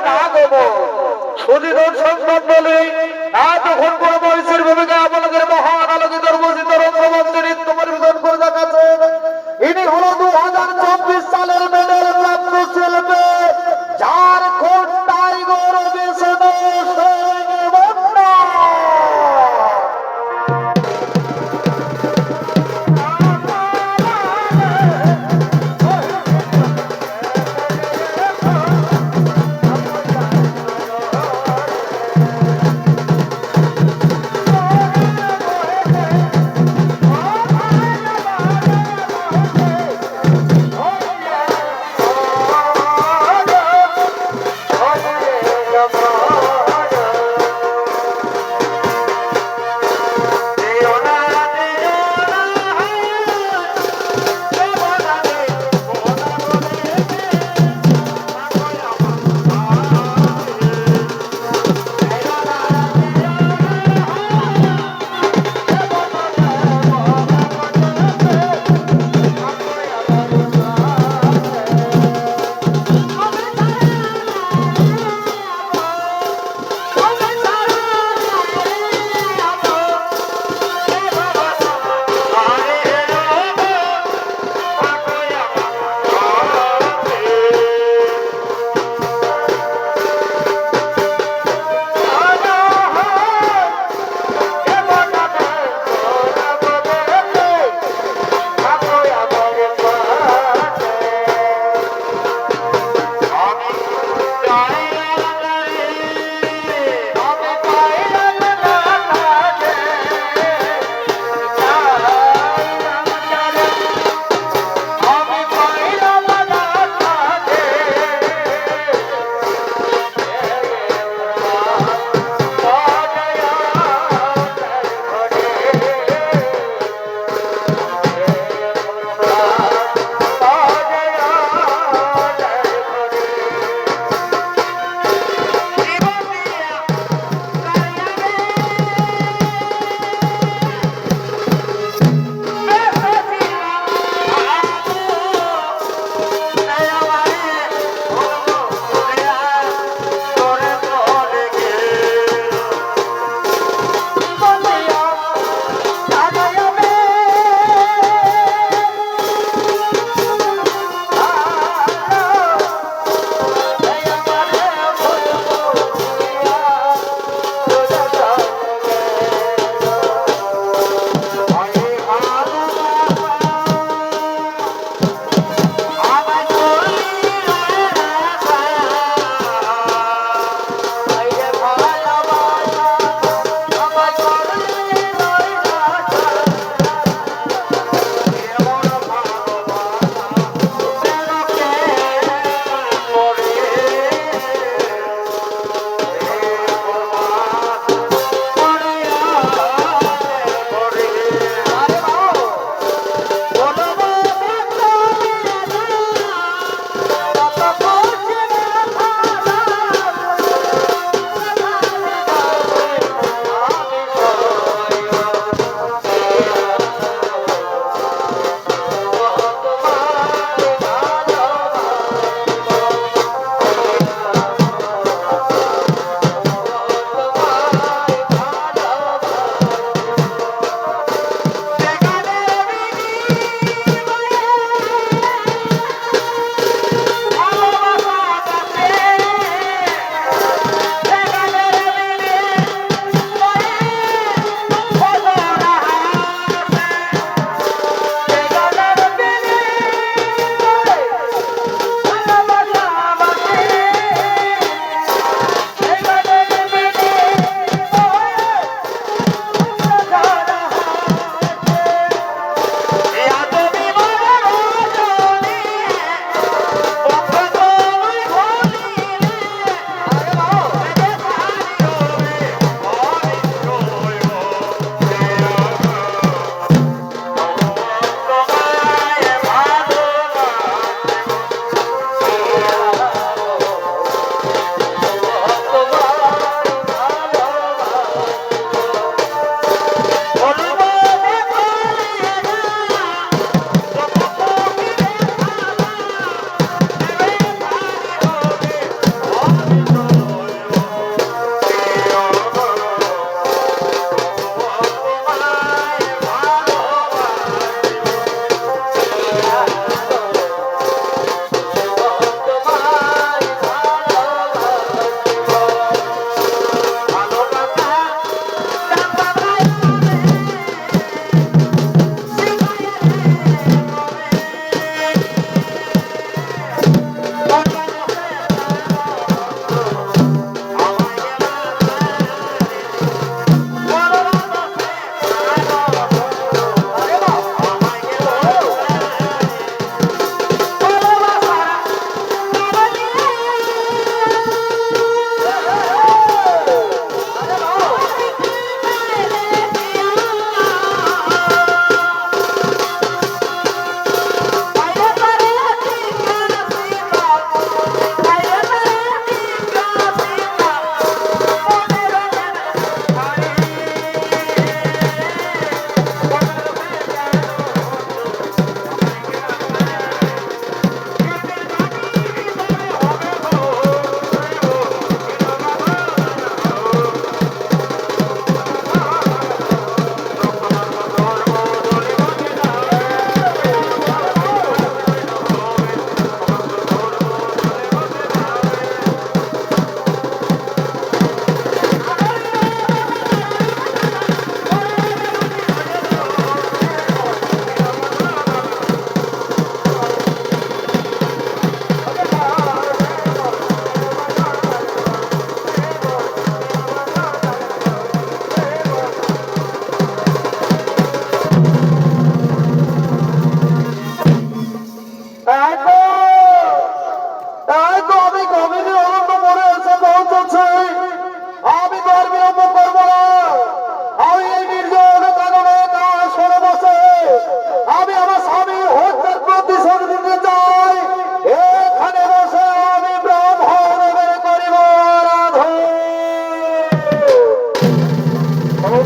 না গো সুধী দর্শক মন্ডলী, এতক্ষণ করে মহিষীর ভূমিকা আপনাদের মহান আলোকিত রূপসী রঙ্গমঞ্চে নৃত্য পরিবেশন করে দেখাচ্ছেন। ইনি হলো 2024 সালের মেডেল প্রাপ্ত শিল্পী ঝাড়খণ্ড টাইগার বিষ্ণু সিং মুন্ডা।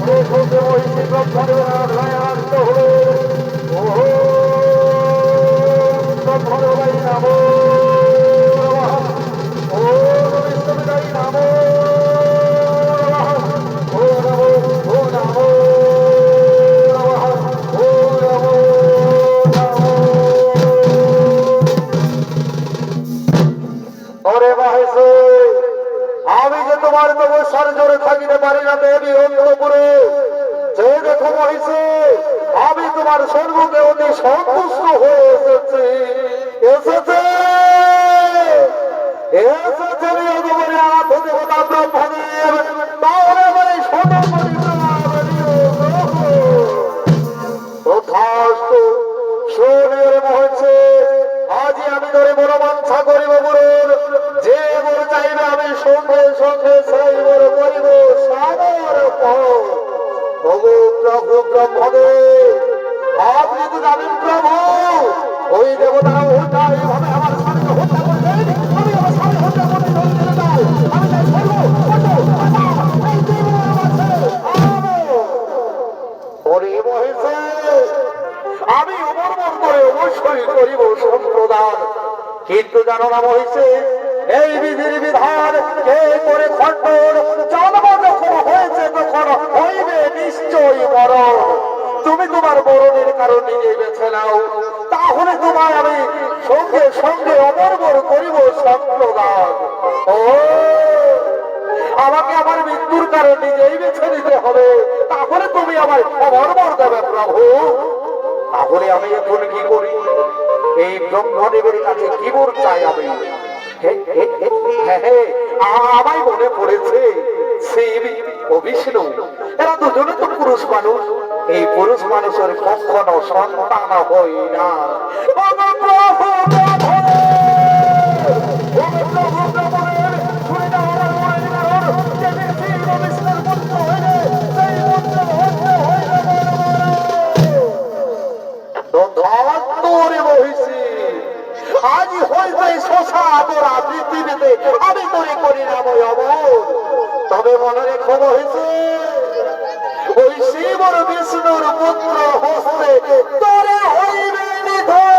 সঙ্গে মহিষী ব্রহ্মদেবের রায়ান্ত হলো ব্রহ্মদেবাই নাম ও বিশ্ববিদায়ী নাম ও নম ও নাম ওরে মহেশে আমি যে তোমার তপস্যার জোরে থাকিতে পারি না দেবী অন্তপুরে যে দেখো মহিষে আমি তোমার সর্বকে অতি সন্তুষ্ট হয়ে এসেছি এসেছে এসেছে আরাধ্য দেবতা ব্রহ্মদেব তাহলে এবারে শোনো তথাস্তু শোনের মহেছে আজই আমি ধরে মনোবাঞ্ছা করিব গুরুর যে গুরু চাইবে আমি সঙ্গে সঙ্গে সেই গুরু করিব সাগর প্রভু প্রভু ব্রহ্মদেব আপনি তো জানেন প্রভু ওই দেবতা ওটা এইভাবে আমার স্বামীকে হত্যা করবেন আমি আমার স্বামী হত্যা করতে চলে যাই আমি তাই করবো আমি অমরমর করে অবশ্যই করিব সম্প্রদান কিন্তু জানো না মহিষে এই বিধির বিধান কে করে খণ্ডন জন্ম যখন হয়েছে তখন হইবে নিশ্চয়ই মরণ তুমি তোমার মরণের কারণ নিজে বেছে নাও তাহলে তোমায় আমি সঙ্গে সঙ্গে অমরমর করিব সম্প্রদান ও আমাকে আমার মৃত্যুর কারণ নিজেই বেছে নিতে হবে তাহলে তুমি আমায় অমরমর দেবে প্রভু তাহলে আমি এখন কি করি এই ব্রহ্মদেবের কাছে কি বর চাই আমি আমায় মনে পড়েছে শিব ও বিষ্ণু এরা দুজনে তো পুরুষ মানুষ এই পুরুষ মানুষের কখনো সন্তান হয় না আজি হইতে শোষা তোরা পৃথিবীতে আমি তোরে করি না বই অমর তবে মনে রেখো হয়েছে ওই শিবর বিষ্ণুর পুত্র হস্তে তোরে হইবে নিধন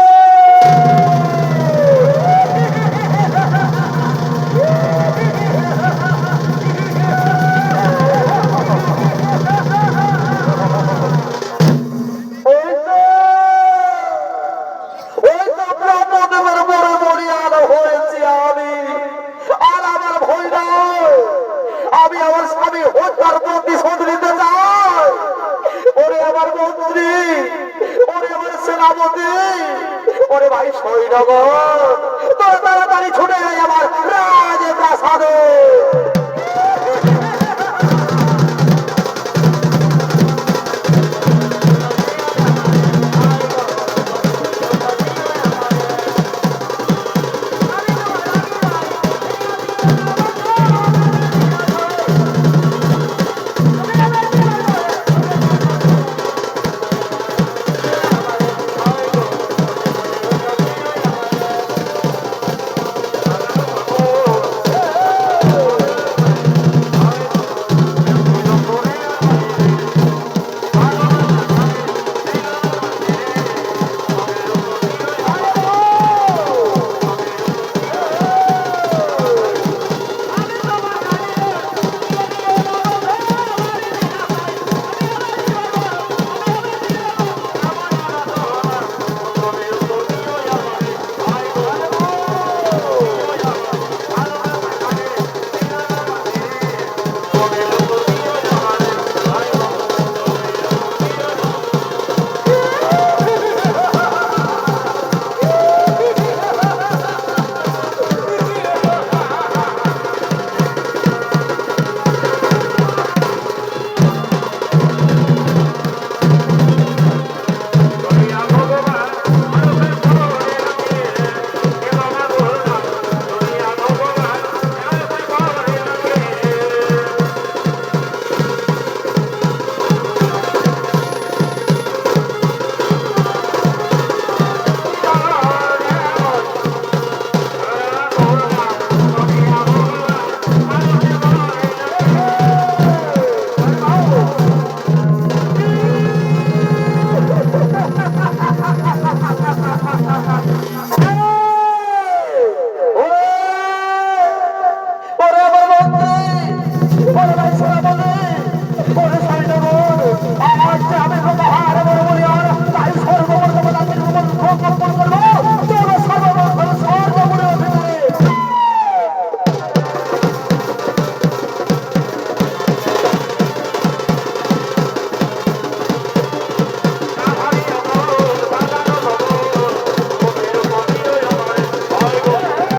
আমি আমার স্বামী হত্যার প্রতিশোধ নিতে চাই ওরে আমার মন্ত্রী ওরে আমার সেনাপতি ওরে ভাই সৈন্যগণ